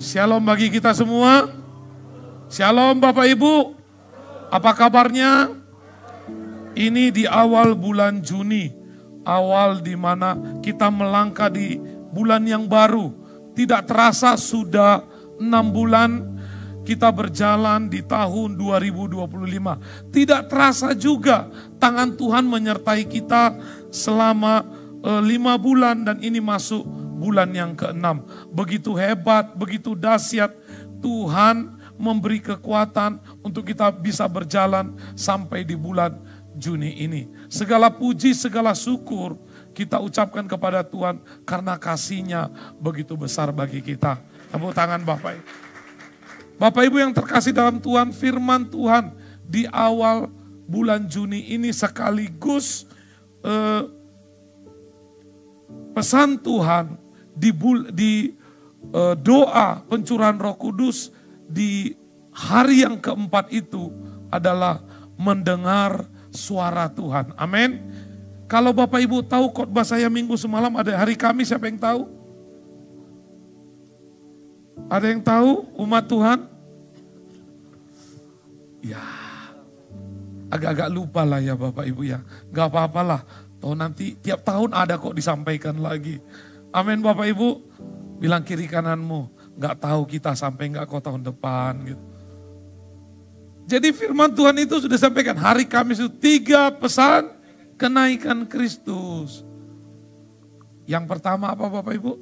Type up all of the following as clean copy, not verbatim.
Shalom bagi kita semua. Shalom Bapak Ibu. Apa kabarnya? Ini di awal bulan Juni. Awal di mana kita melangkah di bulan yang baru. Tidak terasa sudah 6 bulan kita berjalan di tahun 2025. Tidak terasa juga tangan Tuhan menyertai kita selama 5 bulan dan ini masuk bulan yang ke-6. Begitu hebat, begitu dahsyat Tuhan memberi kekuatan untuk kita bisa berjalan sampai di bulan Juni ini. Segala puji, segala syukur kita ucapkan kepada Tuhan karena kasih-Nya begitu besar bagi kita. Tepuk tangan Bapak Ibu. Bapak Ibu yang terkasih dalam Tuhan, firman Tuhan di awal bulan Juni ini sekaligus pesan Tuhan di doa pencurahan Roh Kudus di hari yang keempat itu adalah mendengar suara Tuhan. Amin. Kalau Bapak Ibu tahu khotbah saya minggu semalam ada hari Kamis, siapa yang tahu? Ada yang tahu umat Tuhan? Ya, agak-agak lupa lah ya Bapak Ibu ya. Gak apa-apalah, toh nanti tiap tahun ada kok disampaikan lagi. Amin Bapak Ibu, bilang kiri kananmu, gak tahu kita sampai gak kok tahun depan gitu. Jadi firman Tuhan itu sudah sampaikan, hari Kamis itu 3 pesan kenaikan Kristus. Yang pertama apa Bapak Ibu?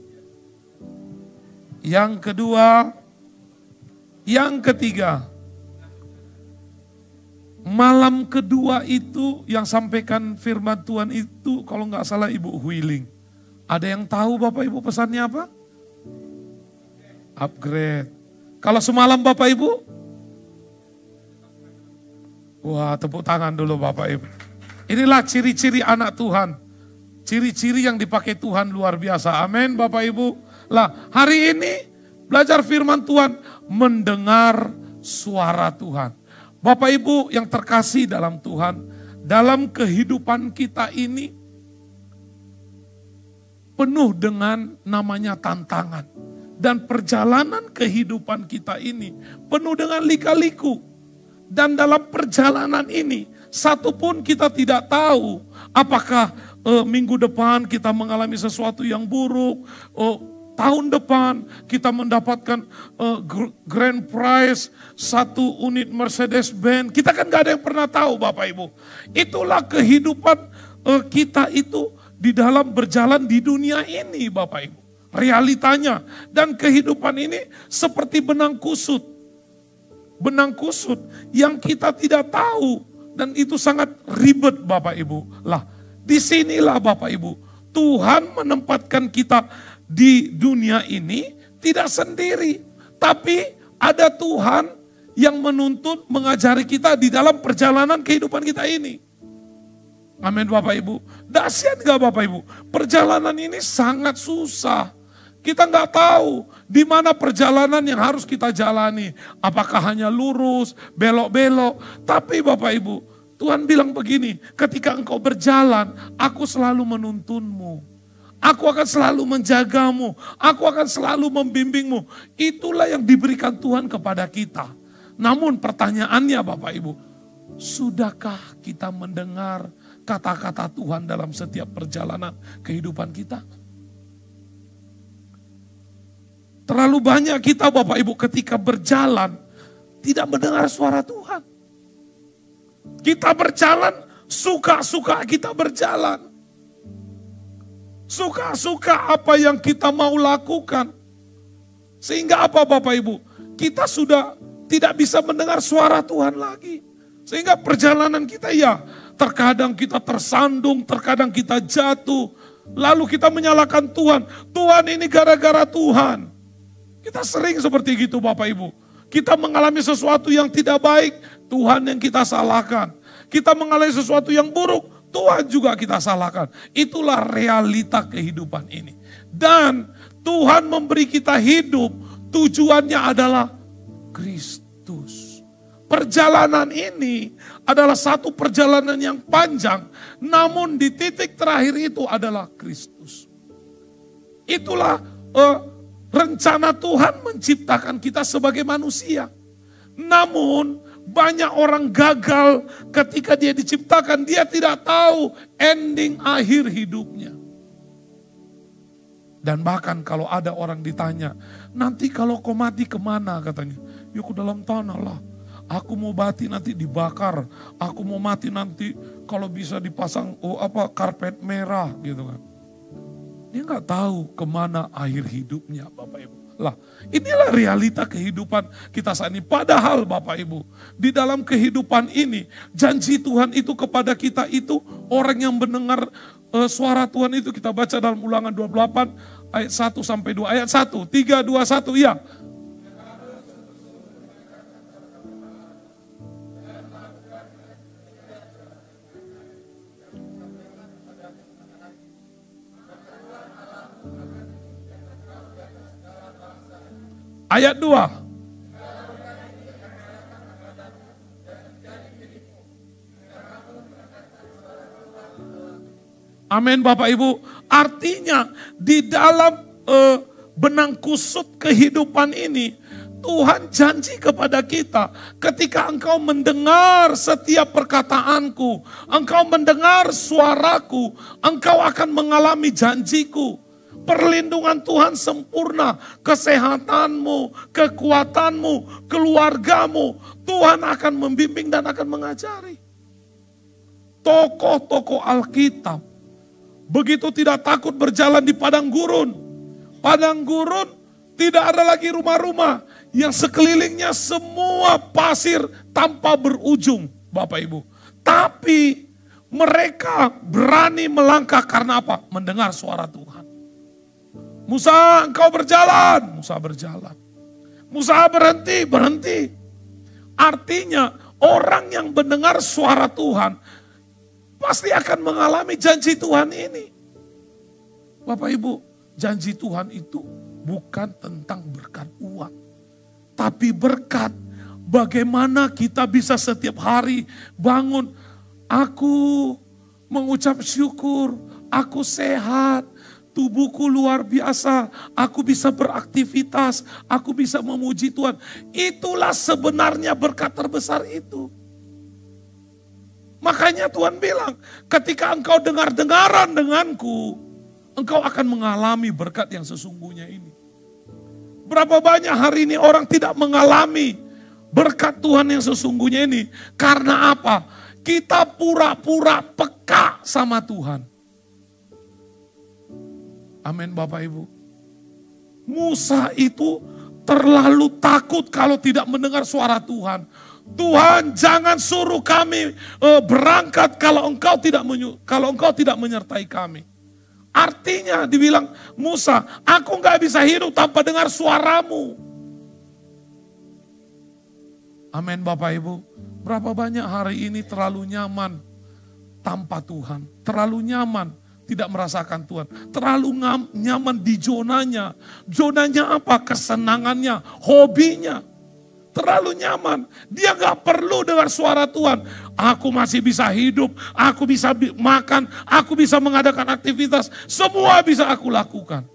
Yang kedua, yang ketiga. Malam kedua itu yang sampaikan firman Tuhan itu kalau gak salah Ibu Huiling. Ada yang tahu Bapak Ibu pesannya apa? Upgrade. Kalau semalam Bapak Ibu? Wah, tepuk tangan dulu Bapak Ibu. Inilah ciri-ciri anak Tuhan. Ciri-ciri yang dipakai Tuhan luar biasa. Amin Bapak Ibu. Lah, hari ini belajar firman Tuhan, mendengar suara Tuhan. Bapak Ibu yang terkasih dalam Tuhan, dalam kehidupan kita ini penuh dengan namanya tantangan. Dan perjalanan kehidupan kita ini penuh dengan lika-liku. Dan dalam perjalanan ini, satupun kita tidak tahu apakah minggu depan kita mengalami sesuatu yang buruk. Tahun depan kita mendapatkan grand prize 1 unit Mercedes-Benz. Kita kan gak ada yang pernah tahu Bapak Ibu. Itulah kehidupan kita itu di dalam berjalan di dunia ini Bapak Ibu. Realitanya dan kehidupan ini seperti benang kusut. Benang kusut yang kita tidak tahu dan itu sangat ribet Bapak Ibu. Lah, disinilah Bapak Ibu, Tuhan menempatkan kita di dunia ini tidak sendiri. Tapi ada Tuhan yang menuntut mengajari kita di dalam perjalanan kehidupan kita ini. Amin Bapak Ibu. Dahsyat gak Bapak Ibu? Perjalanan ini sangat susah. Kita nggak tahu di mana perjalanan yang harus kita jalani. Apakah hanya lurus, belok-belok. Tapi Bapak Ibu, Tuhan bilang begini, ketika engkau berjalan, aku selalu menuntunmu. Aku akan selalu menjagamu. Aku akan selalu membimbingmu. Itulah yang diberikan Tuhan kepada kita. Namun pertanyaannya Bapak Ibu, sudahkah kita mendengar kata-kata Tuhan dalam setiap perjalanan kehidupan kita? Terlalu banyak kita Bapak Ibu ketika berjalan tidak mendengar suara Tuhan. Kita berjalan, suka-suka kita berjalan. Suka-suka apa yang kita mau lakukan. Sehingga apa Bapak Ibu? Kita sudah tidak bisa mendengar suara Tuhan lagi. Sehingga perjalanan kita ya terkadang kita tersandung, terkadang kita jatuh. Lalu kita menyalahkan Tuhan. Tuhan ini gara-gara Tuhan. Kita sering seperti gitu Bapak Ibu. Kita mengalami sesuatu yang tidak baik, Tuhan yang kita salahkan. Kita mengalami sesuatu yang buruk, Tuhan juga kita salahkan. Itulah realita kehidupan ini. Dan Tuhan memberi kita hidup, tujuannya adalah Kristus. Perjalanan ini adalah satu perjalanan yang panjang, namun di titik terakhir itu adalah Kristus. Itulah Rencana Tuhan menciptakan kita sebagai manusia. Namun banyak orang gagal ketika dia diciptakan. Dia tidak tahu ending akhir hidupnya. Dan bahkan kalau ada orang ditanya, nanti kalau kau mati kemana katanya? Ya ke dalam tanah lah. Aku mau mati nanti dibakar. Aku mau mati nanti kalau bisa dipasang karpet merah gitu kan. Dia nggak tahu kemana akhir hidupnya Bapak Ibu. Lah, inilah realita kehidupan kita saat ini. Padahal Bapak Ibu, di dalam kehidupan ini, janji Tuhan itu kepada kita itu, orang yang mendengar suara Tuhan itu, kita baca dalam Ulangan 28 ayat 1 sampai 2. Ayat 1, 3, 2, 1, ya. Ayat 2. Amin Bapak Ibu. Artinya di dalam benang kusut kehidupan ini, Tuhan janji kepada kita, ketika engkau mendengar setiap perkataanku, engkau mendengar suaraku, engkau akan mengalami janjiku. Perlindungan Tuhan sempurna, kesehatanmu, kekuatanmu, keluargamu, Tuhan akan membimbing dan akan mengajari. Tokoh-tokoh Alkitab begitu tidak takut berjalan di padang gurun. Padang gurun tidak ada lagi rumah-rumah, yang sekelilingnya semua pasir tanpa berujung, Bapak Ibu. Tapi mereka berani melangkah karena apa? Mendengar suara Tuhan. Musa, engkau berjalan. Musa berjalan. Musa berhenti, berhenti. Artinya orang yang mendengar suara Tuhan pasti akan mengalami janji Tuhan ini. Bapak Ibu, janji Tuhan itu bukan tentang berkat uang. Tapi berkat bagaimana kita bisa setiap hari bangun. Aku mengucap syukur, aku sehat. Tubuhku luar biasa, aku bisa beraktivitas, aku bisa memuji Tuhan. Itulah sebenarnya berkat terbesar itu. Makanya Tuhan bilang, ketika engkau dengar-dengaran denganku, engkau akan mengalami berkat yang sesungguhnya ini. Berapa banyak hari ini orang tidak mengalami berkat Tuhan yang sesungguhnya ini. Karena apa? Kita pura-pura peka sama Tuhan. Amin Bapak Ibu. Musa itu terlalu takut kalau tidak mendengar suara Tuhan. Tuhan, jangan suruh kami berangkat kalau engkau tidak menyertai kami. Artinya dibilang, Musa, aku nggak bisa hidup tanpa dengar suaramu. Amin Bapak Ibu. Berapa banyak hari ini terlalu nyaman tanpa Tuhan. Terlalu nyaman tidak merasakan Tuhan. Terlalu nyaman di zonanya. Zonanya apa? Kesenangannya, hobinya. Terlalu nyaman. Dia gak perlu dengar suara Tuhan. Aku masih bisa hidup, aku bisa makan, aku bisa mengadakan aktivitas. Semua bisa aku lakukan.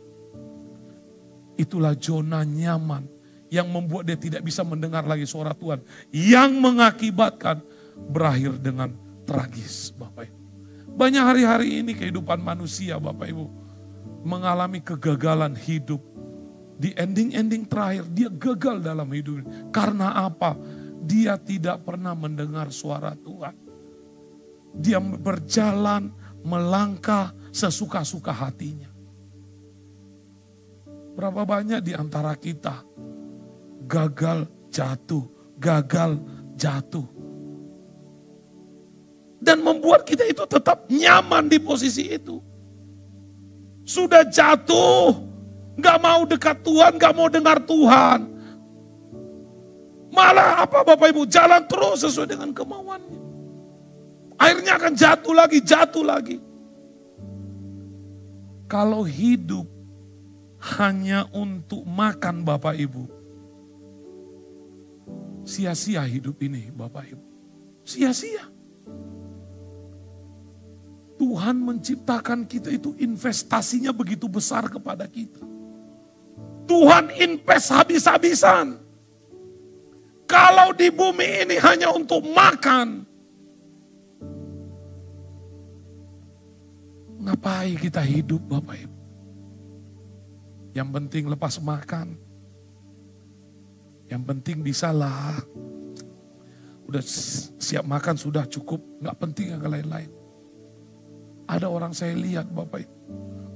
Itulah zona nyaman yang membuat dia tidak bisa mendengar lagi suara Tuhan. Yang mengakibatkan berakhir dengan tragis, Bapak Ibu. Banyak hari-hari ini kehidupan manusia Bapak Ibu mengalami kegagalan hidup. Di ending-ending terakhir dia gagal dalam hidup. Karena apa? Dia tidak pernah mendengar suara Tuhan. Dia berjalan, melangkah sesuka-suka hatinya. Berapa banyak di antara kita gagal jatuh. Dan membuat kita itu tetap nyaman di posisi itu. Sudah jatuh, gak mau dekat Tuhan, gak mau dengar Tuhan. Malah apa Bapak Ibu, jalan terus sesuai dengan kemauannya. Akhirnya akan jatuh lagi. Kalau hidup hanya untuk makan Bapak Ibu, sia-sia hidup ini Bapak Ibu. Sia-sia. Tuhan menciptakan kita itu investasinya begitu besar kepada kita. Tuhan invest habis-habisan. Kalau di bumi ini hanya untuk makan, ngapain kita hidup Bapak Ibu? Yang penting lepas makan. Yang penting bisalah. Udah siap makan sudah cukup. Gak penting yang lain-lain. Ada orang saya lihat Bapak Ibu.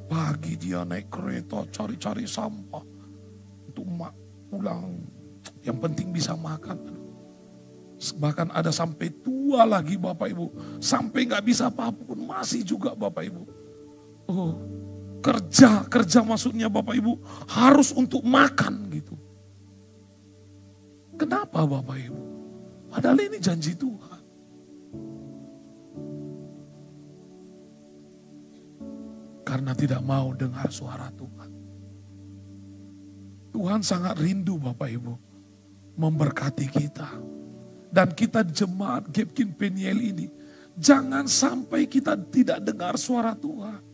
Pagi dia naik kereta cari-cari sampah. Untuk pulang. Yang penting bisa makan. Bahkan ada sampai tua lagi Bapak Ibu. Sampai gak bisa apapun masih juga Bapak Ibu. Oh, kerja maksudnya Bapak Ibu harus untuk makan gitu. Kenapa Bapak Ibu? Padahal ini janji Tuhan. Karena tidak mau dengar suara Tuhan. Tuhan sangat rindu Bapak Ibu memberkati kita. Dan kita jemaat Gapkin Peniel ini, jangan sampai kita tidak dengar suara Tuhan.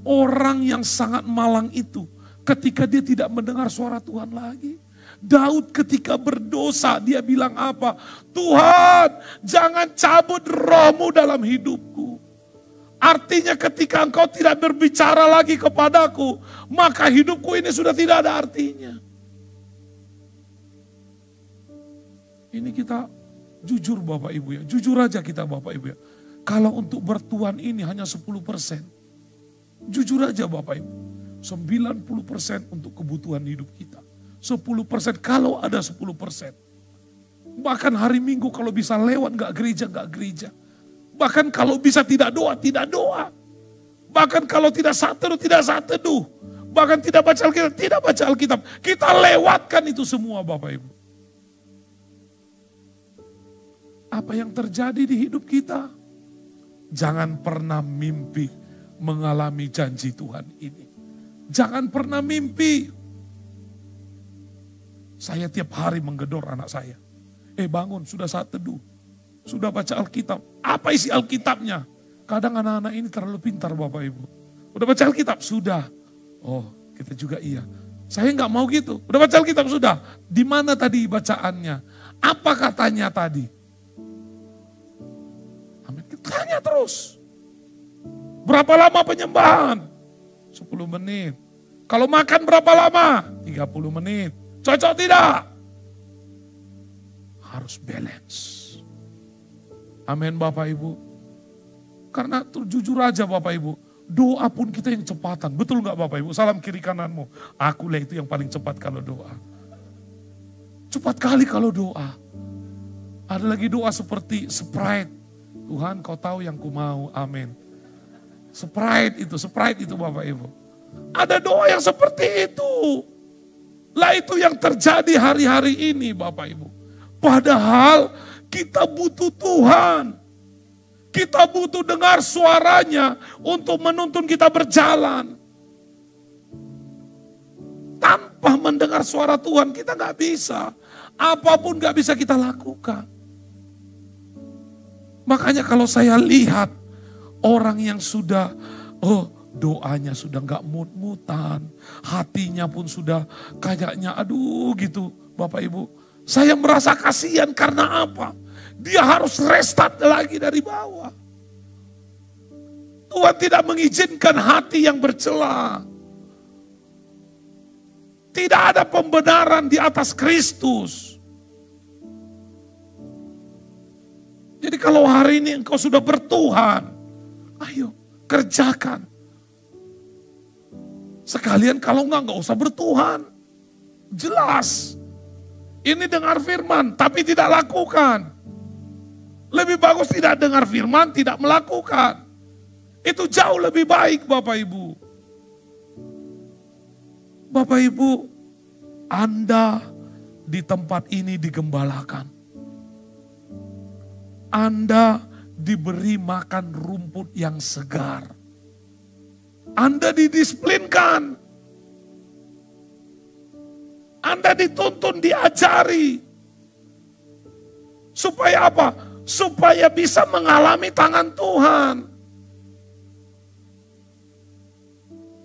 Orang yang sangat malang itu ketika dia tidak mendengar suara Tuhan lagi. Daud ketika berdosa dia bilang apa? Tuhan jangan cabut rohmu dalam hidupku. Artinya ketika engkau tidak berbicara lagi kepadaku, maka hidupku ini sudah tidak ada artinya. Ini kita jujur Bapak Ibu ya, jujur aja kita Bapak Ibu ya. Kalau untuk bertuhan ini hanya 10%. Jujur aja Bapak Ibu, 90% untuk kebutuhan hidup kita. 10% kalau ada 10%. Bahkan hari Minggu kalau bisa lewat gak gereja. Bahkan kalau bisa tidak doa. Bahkan kalau tidak saat teduh. Bahkan tidak baca Alkitab. Kita lewatkan itu semua Bapak Ibu. Apa yang terjadi di hidup kita? Jangan pernah mimpi mengalami janji Tuhan ini. Jangan pernah mimpi. Saya tiap hari menggedor anak saya. Bangun, sudah saat teduh. Sudah baca Alkitab. Apa isi Alkitabnya? Kadang anak-anak ini terlalu pintar Bapak Ibu. Udah baca Alkitab? Sudah. Oh, kita juga iya. Saya nggak mau gitu. Udah baca Alkitab? Sudah. Di mana tadi bacaannya? Apa katanya tadi? Amin. Tanya terus. Berapa lama penyembahan? 10 menit. Kalau makan berapa lama? 30 menit. Cocok tidak? Harus balance. Amin Bapak Ibu. Karena jujur aja Bapak Ibu. Doa pun kita yang cepatan. Betul gak Bapak Ibu? Salam kiri kananmu. Akulah itu yang paling cepat kalau doa. Cepat kali kalau doa. Ada lagi doa seperti Sprite. Tuhan kau tahu yang ku mau. Amin. Sprite itu Bapak Ibu. Ada doa yang seperti itu. Lah itu yang terjadi hari-hari ini Bapak Ibu. Padahal kita butuh Tuhan. Kita butuh dengar suaranya untuk menuntun kita berjalan. Tanpa mendengar suara Tuhan kita gak bisa. Apapun gak bisa kita lakukan. Makanya kalau saya lihat orang yang sudah, doanya sudah gak mut-mutan. Hatinya pun sudah kayaknya aduh gitu Bapak Ibu. Saya merasa kasihan karena apa? Dia harus restart lagi dari bawah. Tuhan tidak mengizinkan hati yang bercela. Tidak ada pembenaran di atas Kristus. Jadi kalau hari ini engkau sudah bertuhan, ayo kerjakan. Sekalian kalau enggak usah bertuhan. Jelas. Ini dengar firman tapi tidak lakukan. Lebih bagus tidak dengar firman, tidak melakukan. Itu jauh lebih baik Bapak Ibu. Bapak Ibu, Anda di tempat ini digembalakan. Anda diberi makan rumput yang segar. Anda didisiplinkan. Anda dituntun, diajari. Supaya apa? Supaya bisa mengalami tangan Tuhan.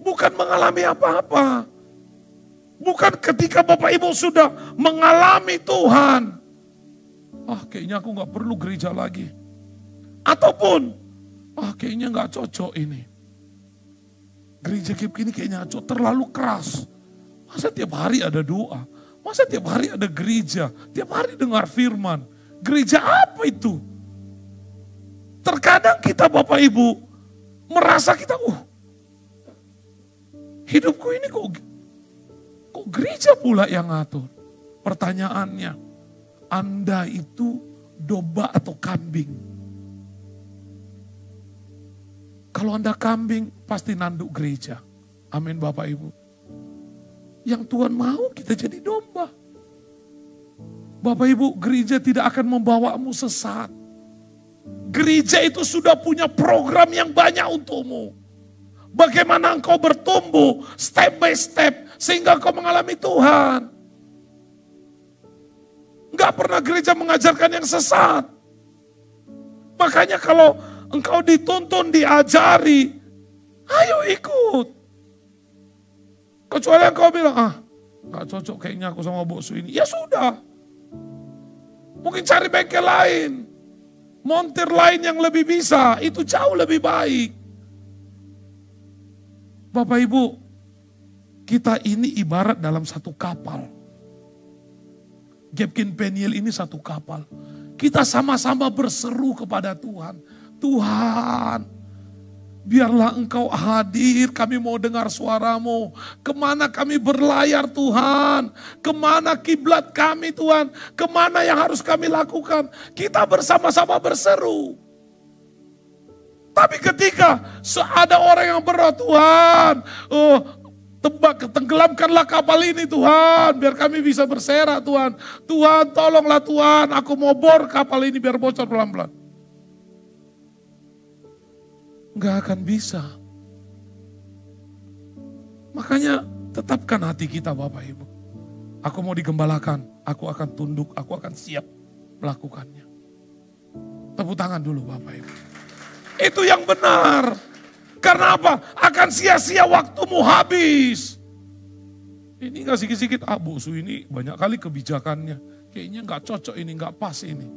Bukan mengalami apa-apa. Bukan ketika Bapak Ibu sudah mengalami Tuhan. Kayaknya aku gak perlu gereja lagi. Ataupun, kayaknya gak cocok ini. Gereja kayak gini kayaknya cocok, terlalu keras. Masa tiap hari ada doa? Masa tiap hari ada gereja? Tiap hari dengar firman? Gereja apa itu? Terkadang kita Bapak Ibu merasa kita, hidupku ini kok gereja pula yang ngatur. Pertanyaannya, Anda itu domba atau kambing? Kalau Anda kambing, pasti nanduk gereja. Amin Bapak Ibu. Yang Tuhan mau kita jadi domba. Bapak Ibu, gereja tidak akan membawamu sesat. Gereja itu sudah punya program yang banyak untukmu. Bagaimana engkau bertumbuh step by step sehingga engkau mengalami Tuhan. Enggak pernah gereja mengajarkan yang sesat. Makanya kalau engkau dituntun, diajari, ayo ikut. Kecuali engkau bilang, gak cocok kayaknya aku sama bosku ini. Ya sudah. Mungkin cari bengkel lain. Montir lain yang lebih bisa, itu jauh lebih baik. Bapak Ibu, kita ini ibarat dalam satu kapal. Gapkin Peniel ini satu kapal. Kita sama-sama berseru kepada Tuhan. Tuhan, biarlah Engkau hadir, kami mau dengar suaramu. Kemana kami berlayar Tuhan? Kemana kiblat kami Tuhan? Kemana yang harus kami lakukan? Kita bersama-sama berseru. Tapi ketika ada orang yang berdoa, Tuhan, tenggelamkanlah kapal ini Tuhan, biar kami bisa berserak Tuhan. Tuhan tolonglah Tuhan, aku mau bor kapal ini biar bocor pelan-pelan. Enggak akan bisa. Makanya tetapkan hati kita Bapak Ibu. Aku mau digembalakan, aku akan tunduk, aku akan siap melakukannya. Tepuk tangan dulu Bapak Ibu. Itu yang benar. Karena apa? Akan sia-sia waktumu habis. Ini gak sikit-sikit, bosku ini banyak kali kebijakannya. Kayaknya gak cocok ini, gak pas ini.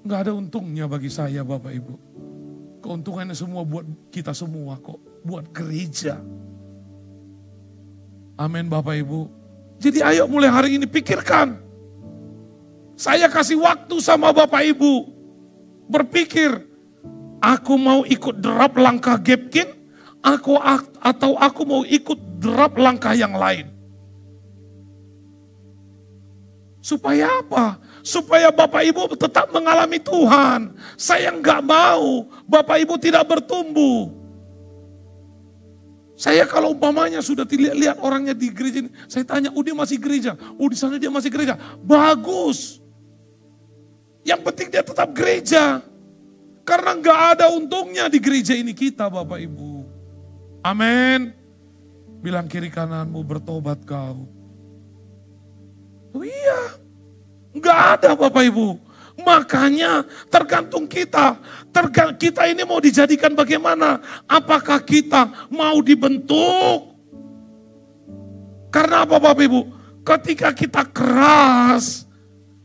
Gak ada untungnya bagi saya Bapak Ibu. Keuntungannya semua buat kita semua kok. Buat gereja. Amin Bapak Ibu. Jadi ayo mulai hari ini pikirkan. Saya kasih waktu sama Bapak Ibu. Berpikir. Aku mau ikut derap langkah Gapkin, atau aku mau ikut derap langkah yang lain. Supaya apa? Supaya Bapak Ibu tetap mengalami Tuhan. Saya nggak mau Bapak Ibu tidak bertumbuh. Saya kalau umpamanya sudah lihat orangnya di gereja ini, saya tanya, dia masih gereja? Di sana dia masih gereja. Bagus. Yang penting dia tetap gereja. Karena nggak ada untungnya di gereja ini kita Bapak Ibu. Amin. Bilang kiri kananmu, bertobat kau. Iya. Nggak ada Bapak Ibu. Makanya tergantung kita. Kita ini mau dijadikan bagaimana? Apakah kita mau dibentuk? Karena apa Bapak Ibu? Ketika kita keras,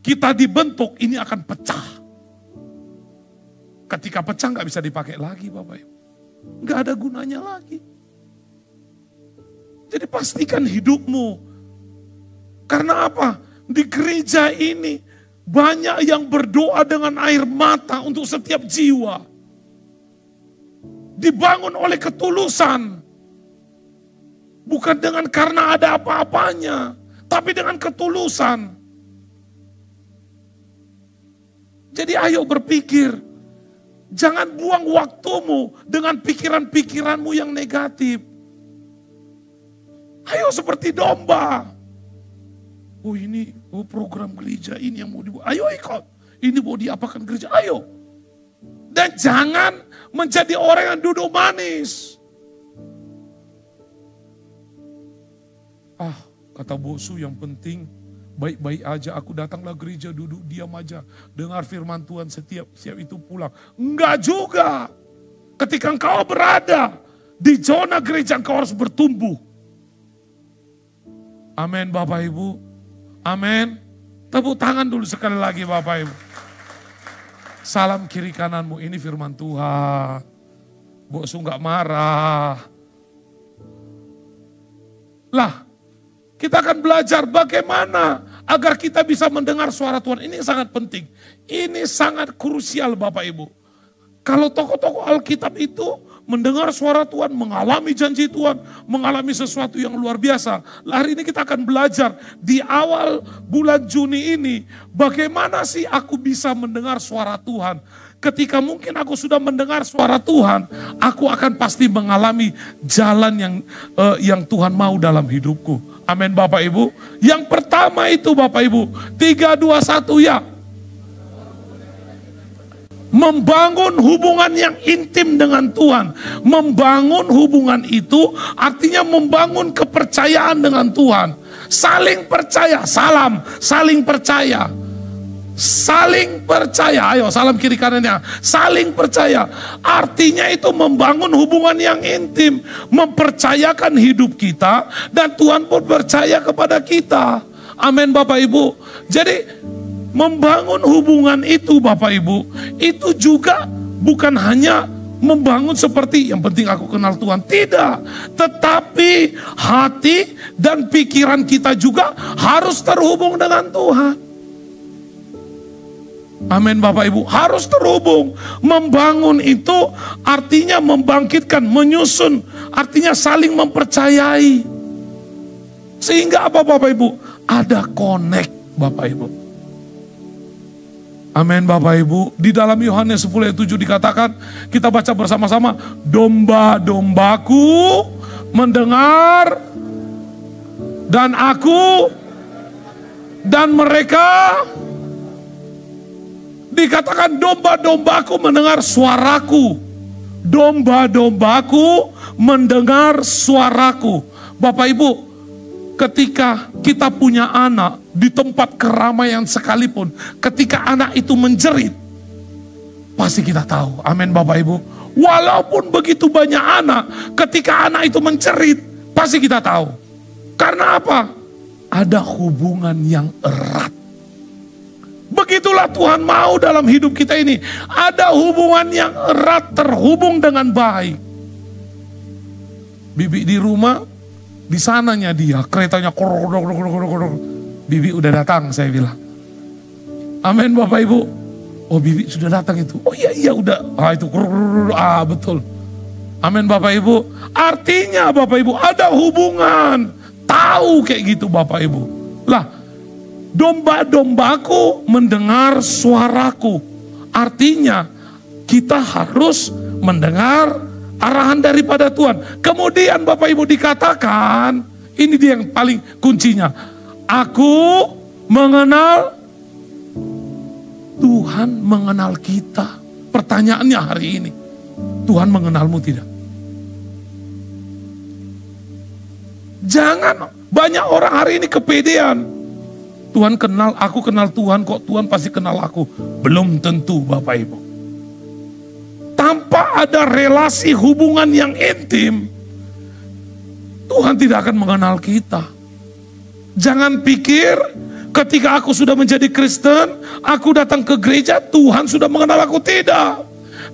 kita dibentuk, ini akan pecah. Ketika pecah nggak bisa dipakai lagi Bapak Ibu. Nggak ada gunanya lagi. Jadi pastikan hidupmu. Karena apa? Di gereja ini banyak yang berdoa dengan air mata untuk setiap jiwa. Dibangun oleh ketulusan. Bukan dengan karena ada apa-apanya. Tapi dengan ketulusan. Jadi ayo berpikir. Jangan buang waktumu dengan pikiran-pikiranmu yang negatif. Ayo seperti domba. Ini program gereja ini yang mau dibuat. Ayo ikut. Ini mau diapakan gereja, ayo. Dan jangan menjadi orang yang duduk manis. Kata bosku yang penting baik-baik aja, aku datanglah gereja, duduk diam aja. Dengar firman Tuhan siap itu pulang. Enggak juga. Ketika engkau berada di zona gereja, engkau harus bertumbuh. Amin Bapak Ibu. Amin. Tepuk tangan dulu sekali lagi Bapak Ibu. Salam kiri kananmu, ini firman Tuhan. Boksu gak marah. Lah, kita akan belajar bagaimana agar kita bisa mendengar suara Tuhan. Ini sangat penting. Ini sangat krusial Bapak Ibu. Kalau tokoh-tokoh Alkitab itu mendengar suara Tuhan, mengalami janji Tuhan, mengalami sesuatu yang luar biasa. Hari ini kita akan belajar di awal bulan Juni ini, bagaimana sih aku bisa mendengar suara Tuhan. Ketika mungkin aku sudah mendengar suara Tuhan, aku akan pasti mengalami jalan yang Tuhan mau dalam hidupku. Amin Bapak Ibu. Yang pertama itu Bapak Ibu, 3, 2, 1 ya. Membangun hubungan yang intim dengan Tuhan. Membangun hubungan itu artinya membangun kepercayaan dengan Tuhan. Saling percaya, saling percaya. Saling percaya, ayo salam kiri kanannya. Saling percaya, artinya itu membangun hubungan yang intim. Mempercayakan hidup kita dan Tuhan pun percaya kepada kita. Amin Bapak Ibu. Jadi membangun hubungan itu Bapak Ibu, itu juga bukan hanya membangun seperti yang penting aku kenal Tuhan. Tidak, tetapi hati dan pikiran kita juga harus terhubung dengan Tuhan. Amin Bapak Ibu, harus terhubung. Membangun itu artinya membangkitkan, menyusun, artinya saling mempercayai. Sehingga apa Bapak Ibu? Ada connect Bapak Ibu. Amin Bapak Ibu. Di dalam Yohanes 10 ayat 7 dikatakan, kita baca bersama-sama, domba-dombaku mendengar dan aku dan mereka. Dikatakan domba-dombaku mendengar suaraku. Domba-dombaku mendengar suaraku. Bapak Ibu, ketika kita punya anak di tempat keramaian sekalipun, ketika anak itu menjerit, pasti kita tahu. Amin Bapak Ibu. Walaupun begitu banyak anak, ketika anak itu menjerit, pasti kita tahu. Karena apa? Ada hubungan yang erat. Begitulah Tuhan mau dalam hidup kita ini. Ada hubungan yang erat, terhubung dengan baik. Bibi di rumah, di sananya dia, keretanya Bibi udah datang, saya bilang. Amin Bapak Ibu. Oh Bibi sudah datang itu. Oh iya udah. Itu betul. Amin Bapak Ibu. Artinya Bapak Ibu ada hubungan. Tahu kayak gitu Bapak Ibu. Lah, domba-dombaku mendengar suaraku. Artinya kita harus mendengar arahan daripada Tuhan. Kemudian Bapak Ibu dikatakan, ini dia yang paling kuncinya. Aku mengenal, Tuhan mengenal kita. Pertanyaannya hari ini, Tuhan mengenalmu tidak? Jangan, banyak orang hari ini kepedean. Tuhan kenal, aku kenal Tuhan kok, Tuhan pasti kenal aku. Belum tentu Bapak Ibu. Tanpa ada relasi hubungan yang intim, Tuhan tidak akan mengenal kita. Jangan pikir ketika aku sudah menjadi Kristen, aku datang ke gereja, Tuhan sudah mengenal aku. Tidak.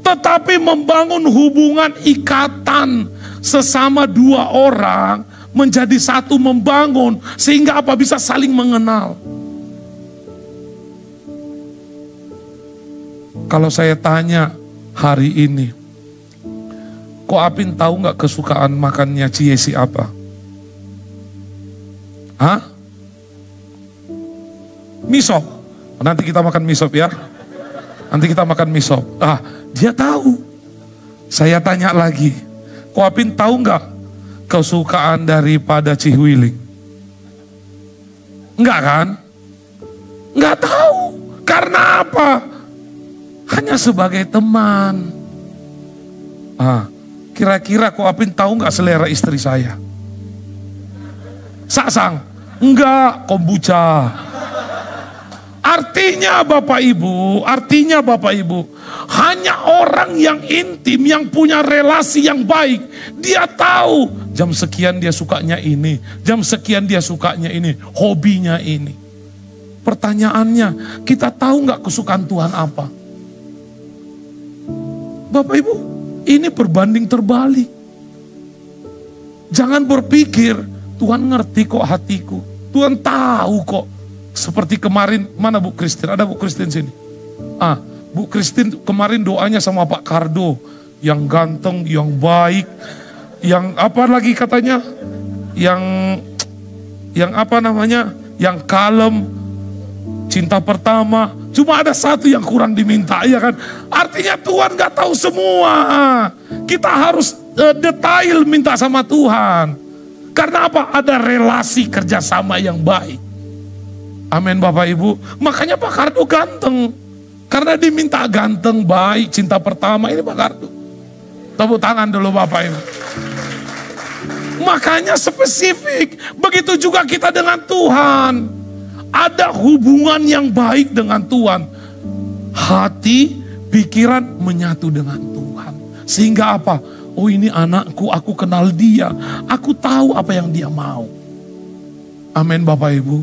Tetapi membangun hubungan ikatan sesama dua orang, menjadi satu, membangun sehingga apa, bisa saling mengenal. Kalau saya tanya hari ini, kok Apin tahu nggak kesukaan makannya Ciesi apa? Hah? Misop. Nanti kita makan misop ya. Nanti kita makan misop. Dia tahu. Saya tanya lagi, kok Apin tahu nggak kesukaan daripada Cihuiling? Enggak kan? Enggak tahu. Karena apa? Hanya sebagai teman. Kira-kira kok Apin tahu nggak selera istri saya? Saksang? Enggak, kombucha. Artinya Bapak Ibu, hanya orang yang intim, yang punya relasi yang baik, dia tahu Jam sekian dia sukanya ini, jam sekian dia sukanya ini, hobinya ini. Pertanyaannya, kita tahu nggak kesukaan Tuhan apa? Bapak Ibu, ini berbanding terbalik. Jangan berpikir, Tuhan ngerti kok hatiku. Tuhan tahu kok. Seperti kemarin, mana Bu Kristin? Ada Bu Kristin sini? Bu Kristin kemarin doanya sama Pak Kardo. Yang ganteng, yang baik. Yang apa lagi katanya? Yang apa namanya? Yang kalem. Cinta pertama. Cuma ada satu yang kurang diminta, ya kan? Artinya Tuhan gak tahu semua. Kita harus detail minta sama Tuhan. Karena apa? Ada relasi kerjasama yang baik. Amin Bapak Ibu. Makanya Pak Kardo ganteng. Karena diminta ganteng, baik, cinta pertama. Ini Pak Kardo. Tepuk tangan dulu Bapak Ibu. Makanya spesifik. Begitu juga kita dengan Tuhan. Ada hubungan yang baik dengan Tuhan. Hati, pikiran menyatu dengan Tuhan. Sehingga apa? Oh ini anakku, aku kenal dia. Aku tahu apa yang dia mau. Amin Bapak Ibu.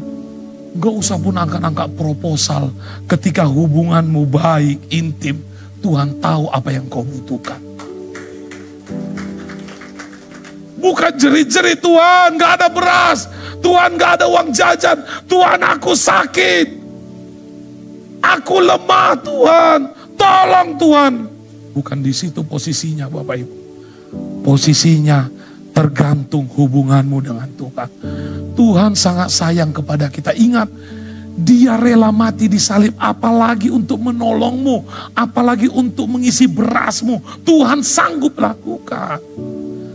Gak usah pun angkat-angkat proposal. Ketika hubunganmu baik, intim. Tuhan tahu apa yang kau butuhkan. Bukan jerit-jerit, Tuhan gak ada beras, Tuhan gak ada uang jajan, Tuhan aku sakit, aku lemah Tuhan, tolong Tuhan. Bukan di situ posisinya Bapak Ibu. Posisinya tergantung hubunganmu dengan Tuhan. Tuhan sangat sayang kepada kita. Ingat, Dia rela mati di salib, apalagi untuk menolongmu, apalagi untuk mengisi berasmu. Tuhan sanggup lakukan.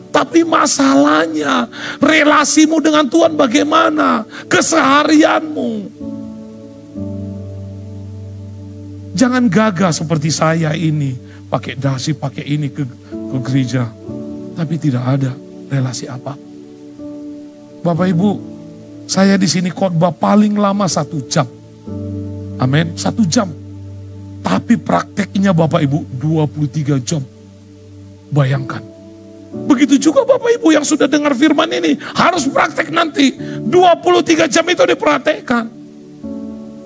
Tapi masalahnya, relasimu dengan Tuhan bagaimana? Keseharianmu. Jangan gagah seperti saya ini. Pakai dasi, pakai ini ke gereja. Tapi tidak ada relasi apa. Bapak Ibu, saya di sini khotbah paling lama 1 jam. Amin, 1 jam. Tapi prakteknya Bapak Ibu 23 jam. Bayangkan. Begitu juga Bapak Ibu yang sudah dengar firman ini. Harus praktek nanti. 23 jam itu dipraktekkan.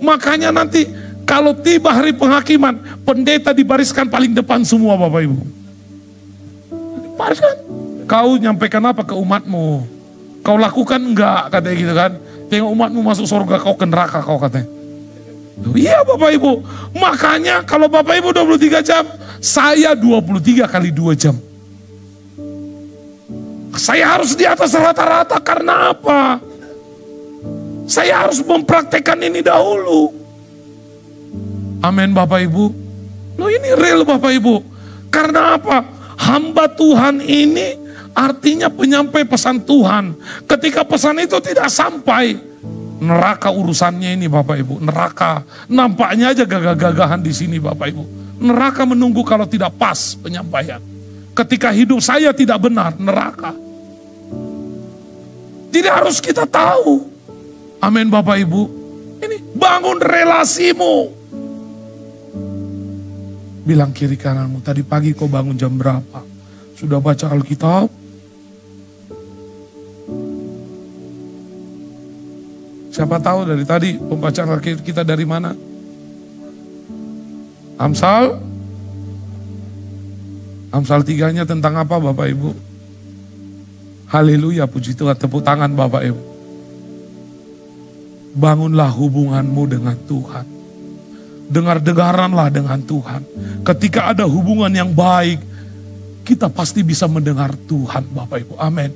Makanya nanti kalau tiba hari penghakiman, pendeta dibariskan paling depan semua Bapak Ibu. Dibariskan. Kau nyampaikan apa ke umatmu? Kau lakukan enggak? Katanya gitu kan. Tengok umatmu masuk surga, kau ke neraka kau katanya. Iya Bapak Ibu. Makanya kalau Bapak Ibu 23 jam, saya 23 kali 2 jam. Saya harus di atas rata-rata karena apa? Saya harus mempraktekkan ini dahulu. Amin Bapak Ibu. Loh ini real Bapak Ibu. Karena apa? Hamba Tuhan ini artinya penyampai pesan Tuhan. Ketika pesan itu tidak sampai, neraka urusannya ini Bapak Ibu. Neraka. Nampaknya aja gagah-gagahan di sini Bapak Ibu. Neraka menunggu kalau tidak pas penyampaian. Ketika hidup saya tidak benar, neraka. Jadi harus kita tahu. Amin Bapak Ibu. Ini bangun relasimu. Bilang kiri kananmu, tadi pagi kau bangun jam berapa? Sudah baca Alkitab? Siapa tahu dari tadi pembacaan Alkitab kita dari mana? Amsal 3-nya tentang apa Bapak Ibu? Haleluya, puji Tuhan, tepuk tangan Bapak Ibu. Bangunlah hubunganmu dengan Tuhan. Dengar-dengaranlah dengan Tuhan. Ketika ada hubungan yang baik, kita pasti bisa mendengar Tuhan Bapak Ibu. Amin.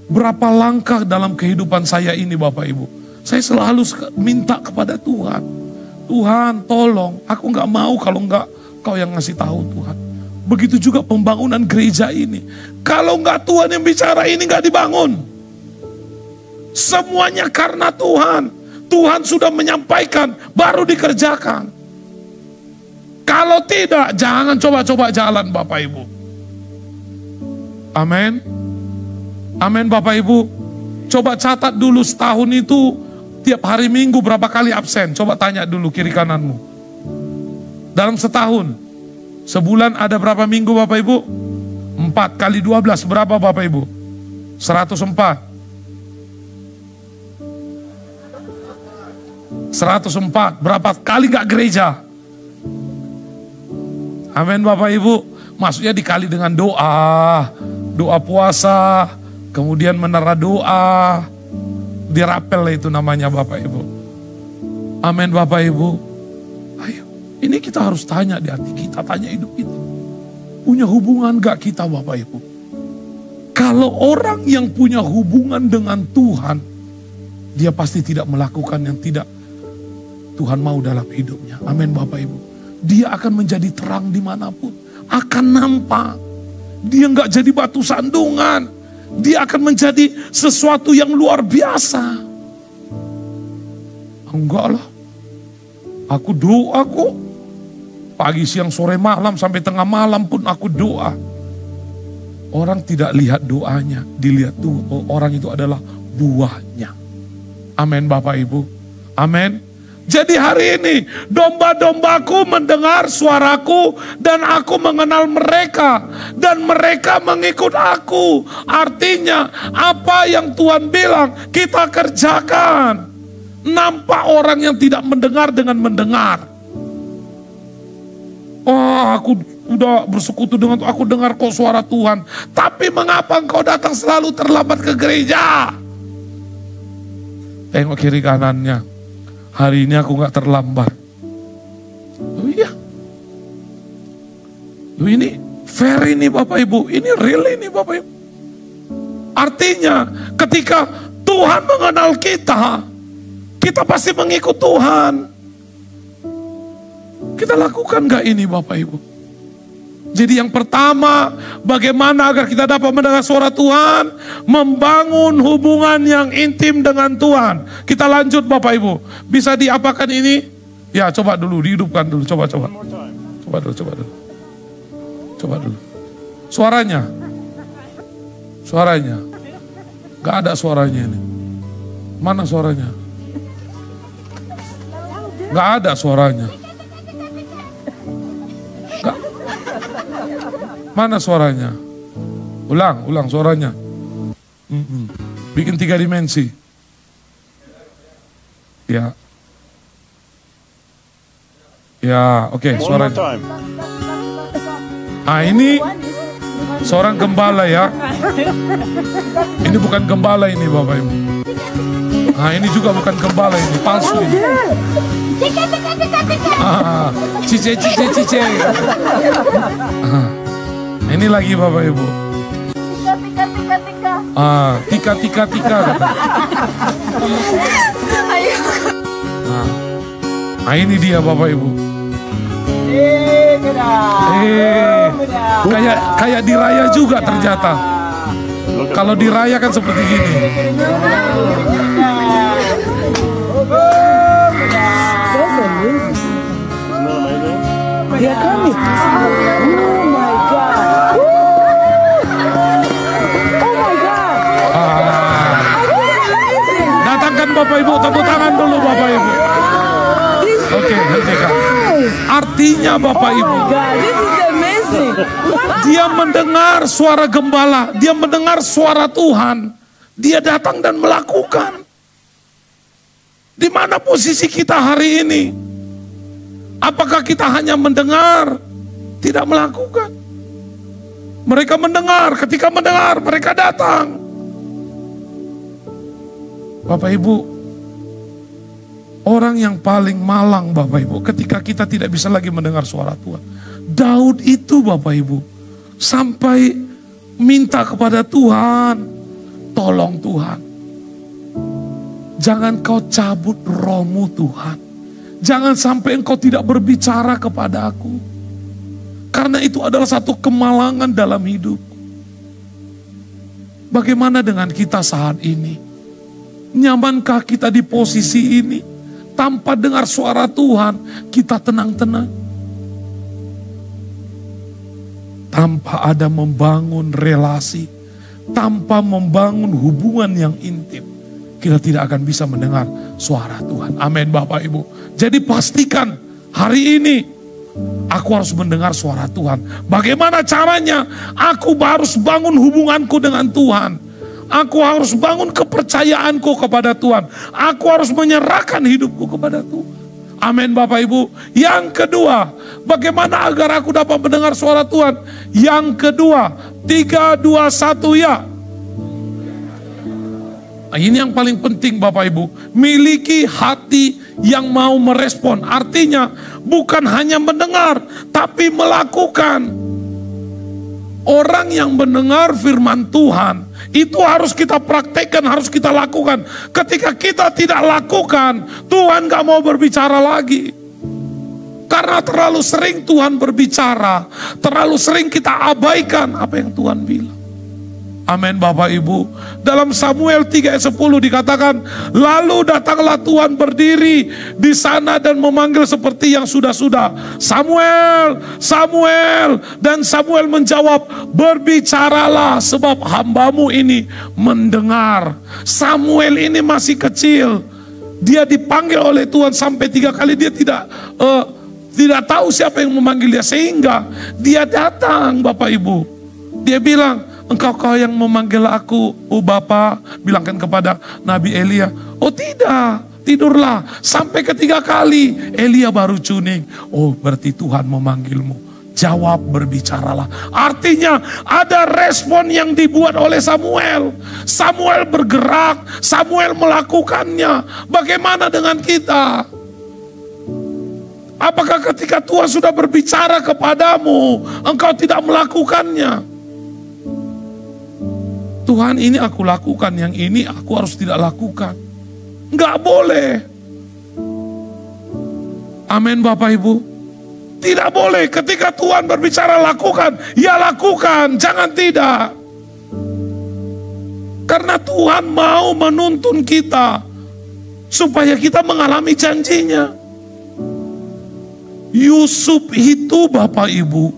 Berapa langkah dalam kehidupan saya ini Bapak Ibu. Saya selalu minta kepada Tuhan. Tuhan tolong, aku gak mau kalau gak kau yang ngasih tahu Tuhan. Begitu juga pembangunan gereja ini. Kalau enggak Tuhan yang bicara ini enggak dibangun. Semuanya karena Tuhan. Tuhan sudah menyampaikan, baru dikerjakan. Kalau tidak, jangan coba-coba jalan Bapak Ibu. Amin. Amin Bapak Ibu. Coba catat dulu setahun itu, tiap hari Minggu berapa kali absen. Coba tanya dulu kiri kananmu. Dalam setahun. Sebulan ada berapa minggu Bapak Ibu? 4 kali 12 berapa Bapak Ibu? 104. 104. Berapa kali gak gereja? Amin Bapak Ibu. Maksudnya dikali dengan doa. Doa puasa. Kemudian menara doa. Dirapel itu namanya Bapak Ibu. Amin Bapak Ibu. Ayo. Ini kita harus tanya di hati kita. Tanya hidup kita. Punya hubungan gak kita Bapak Ibu? Kalau orang yang punya hubungan dengan Tuhan, dia pasti tidak melakukan yang tidak Tuhan mau dalam hidupnya. Amin Bapak Ibu. Dia akan menjadi terang dimanapun. Akan nampak. Dia nggak jadi batu sandungan. Dia akan menjadi sesuatu yang luar biasa. Enggak lah. Aku doa kok. Pagi, siang, sore, malam, sampai tengah malam pun aku doa. Orang tidak lihat doanya, dilihat tuh orang itu adalah buahnya. Amin Bapak Ibu. Amin. Jadi hari ini domba-dombaku mendengar suaraku dan aku mengenal mereka dan mereka mengikut aku. Artinya apa yang Tuhan bilang kita kerjakan. Nampak orang yang tidak mendengar dengan mendengar. Oh, aku udah bersekutu dengan Tuhan, aku dengar kok suara Tuhan. Tapi mengapa engkau datang selalu terlambat ke gereja? Tengok kiri kanannya. Hari ini aku gak terlambat. Oh iya. Oh, ini fair ini Bapak Ibu. Ini real ini Bapak Ibu. Artinya ketika Tuhan mengenal kita, kita pasti mengikut Tuhan. Kita lakukan gak ini Bapak Ibu? Jadi yang pertama, bagaimana agar kita dapat mendengar suara Tuhan? Membangun hubungan yang intim dengan Tuhan. Kita lanjut Bapak Ibu. Bisa diapakan ini? Ya coba dulu, dihidupkan dulu. Coba dulu. Coba dulu. Suaranya. Gak ada suaranya ini. Mana suaranya? Gak ada suaranya. Mana suaranya? Ulang suaranya. Bikin 3 dimensi. Ya. Ya, oke, suaranya. Ah, ini seorang gembala ya. Ini bukan gembala ini Bapak Ibu. Nah, ini juga bukan gembala ini, palsu ini. Cice. Ini lagi Bapak Ibu. Tika. Nah, ini dia Bapak Ibu. Kayak di raya juga ternyata. Kalau di raya kan seperti gini. Dia kami. Oh my God. Oh my God. Datangkan Bapak Ibu, tepuk tangan dulu Bapak Ibu. Oke, hentikan. Artinya Bapak Ibu, dia mendengar suara gembala, dia mendengar suara Tuhan, dia datang dan melakukan. Di mana posisi kita hari ini? Apakah kita hanya mendengar, tidak melakukan? Mereka mendengar, ketika mendengar mereka datang. Bapak Ibu, orang yang paling malang Bapak Ibu, ketika kita tidak bisa lagi mendengar suara Tuhan. Daud itu Bapak Ibu, sampai minta kepada Tuhan, tolong Tuhan. Jangan kau cabut rohmu Tuhan. Jangan sampai engkau tidak berbicara kepada aku. Karena itu adalah satu kemalangan dalam hidup. Bagaimana dengan kita saat ini? Nyamankah kita di posisi ini? Tanpa dengar suara Tuhan, kita tenang-tenang. Tanpa ada membangun relasi, tanpa membangun hubungan yang intim, kita tidak akan bisa mendengar suara Tuhan. Amin Bapak Ibu. Jadi pastikan hari ini aku harus mendengar suara Tuhan. Bagaimana caranya? Aku harus bangun hubunganku dengan Tuhan. Aku harus bangun kepercayaanku kepada Tuhan. Aku harus menyerahkan hidupku kepada Tuhan. Amin Bapak Ibu. Yang kedua, bagaimana agar aku dapat mendengar suara Tuhan? Yang kedua, 3, 2, 1 ya. Nah, ini yang paling penting Bapak Ibu. Miliki hati yang mau merespon. Artinya bukan hanya mendengar, tapi melakukan. Orang yang mendengar firman Tuhan, itu harus kita praktekkan, harus kita lakukan. Ketika kita tidak lakukan, Tuhan gak mau berbicara lagi. Karena terlalu sering Tuhan berbicara, terlalu sering kita abaikan apa yang Tuhan bilang. Amin Bapak Ibu. Dalam Samuel 3 ayat 10 dikatakan, lalu datanglah Tuhan berdiri di sana dan memanggil seperti yang sudah-sudah. Samuel, Samuel. Dan Samuel menjawab, berbicaralah sebab hambamu ini mendengar. Samuel ini masih kecil. Dia dipanggil oleh Tuhan sampai 3 kali. Dia tidak tahu siapa yang memanggil dia. Sehingga dia datang Bapak Ibu. Dia bilang, engkau yang memanggil aku, oh Bapa, bilangkan kepada Nabi Elia. Oh tidak, tidurlah. Sampai ketiga kali, Elia baru cuning. Oh berarti Tuhan memanggilmu. Jawab, berbicaralah. Artinya ada respon yang dibuat oleh Samuel. Samuel bergerak, Samuel melakukannya. Bagaimana dengan kita? Apakah ketika Tuhan sudah berbicara kepadamu, engkau tidak melakukannya? Tuhan, ini aku lakukan, yang ini aku harus tidak lakukan. Enggak boleh. Amin Bapak Ibu. Tidak boleh ketika Tuhan berbicara lakukan, ya lakukan, jangan tidak. Karena Tuhan mau menuntun kita supaya kita mengalami janjinya. Yusuf itu Bapak Ibu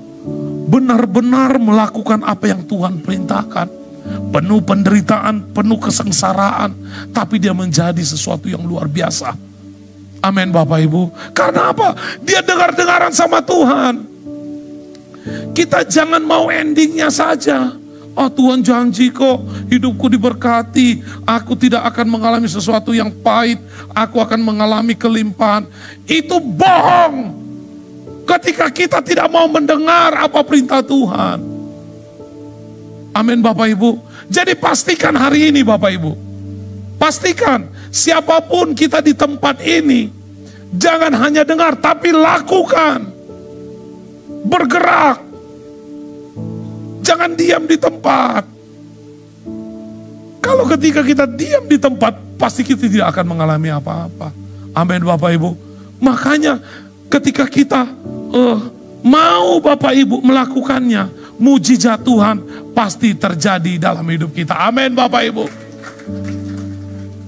benar-benar melakukan apa yang Tuhan perintahkan. Penuh penderitaan, penuh kesengsaraan, tapi dia menjadi sesuatu yang luar biasa. Amin Bapak Ibu. Karena apa? Dia dengar-dengaran sama Tuhan. Kita jangan mau endingnya saja. Oh Tuhan janji kok hidupku diberkati. Aku tidak akan mengalami sesuatu yang pahit. Aku akan mengalami kelimpahan. Itu bohong. Ketika kita tidak mau mendengar apa perintah Tuhan. Amin Bapak Ibu. Jadi pastikan hari ini Bapak Ibu. Pastikan siapapun kita di tempat ini. Jangan hanya dengar tapi lakukan. Bergerak. Jangan diam di tempat. Kalau ketika kita diam di tempat, pasti kita tidak akan mengalami apa-apa. Amin Bapak Ibu. Makanya ketika kita mau Bapak Ibu melakukannya, mujizat Tuhan pasti terjadi dalam hidup kita. Amin Bapak Ibu.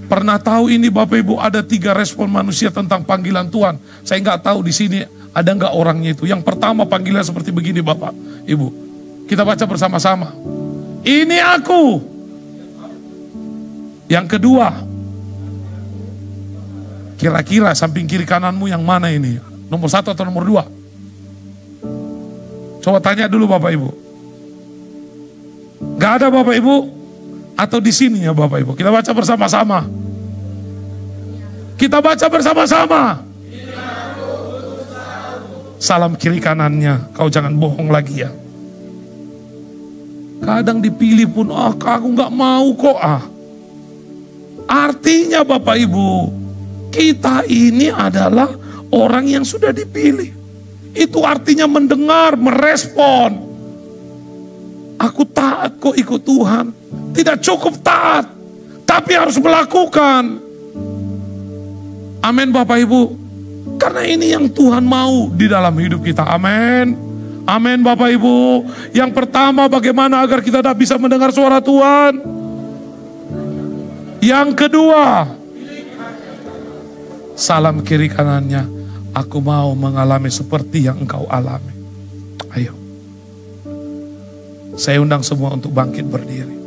Pernah tahu ini Bapak Ibu, ada 3 respon manusia tentang panggilan Tuhan. Saya nggak tahu di sini ada nggak orangnya itu. Yang pertama panggilan seperti begini Bapak Ibu. Kita baca bersama-sama. Ini aku. Yang kedua, kira-kira samping kiri kananmu yang mana ini? Nomor 1 atau nomor 2? Coba tanya dulu Bapak Ibu. Gak ada Bapak Ibu? Atau di sini ya Bapak Ibu? Kita baca bersama-sama. Kita baca bersama-sama. Salam kiri kanannya. Kau jangan bohong lagi ya. Kadang dipilih pun, aku gak mau kok. Artinya Bapak Ibu, kita ini adalah orang yang sudah dipilih. Itu artinya mendengar, merespon. Aku taat kok ikut Tuhan. Tidak cukup taat, tapi harus melakukan. Amin Bapak Ibu. Karena ini yang Tuhan mau di dalam hidup kita. Amin. Amin Bapak Ibu. Yang pertama, bagaimana agar kita bisa mendengar suara Tuhan. Yang kedua, salam kiri kanannya. Aku mau mengalami seperti yang engkau alami. Ayo. Saya undang semua untuk bangkit berdiri.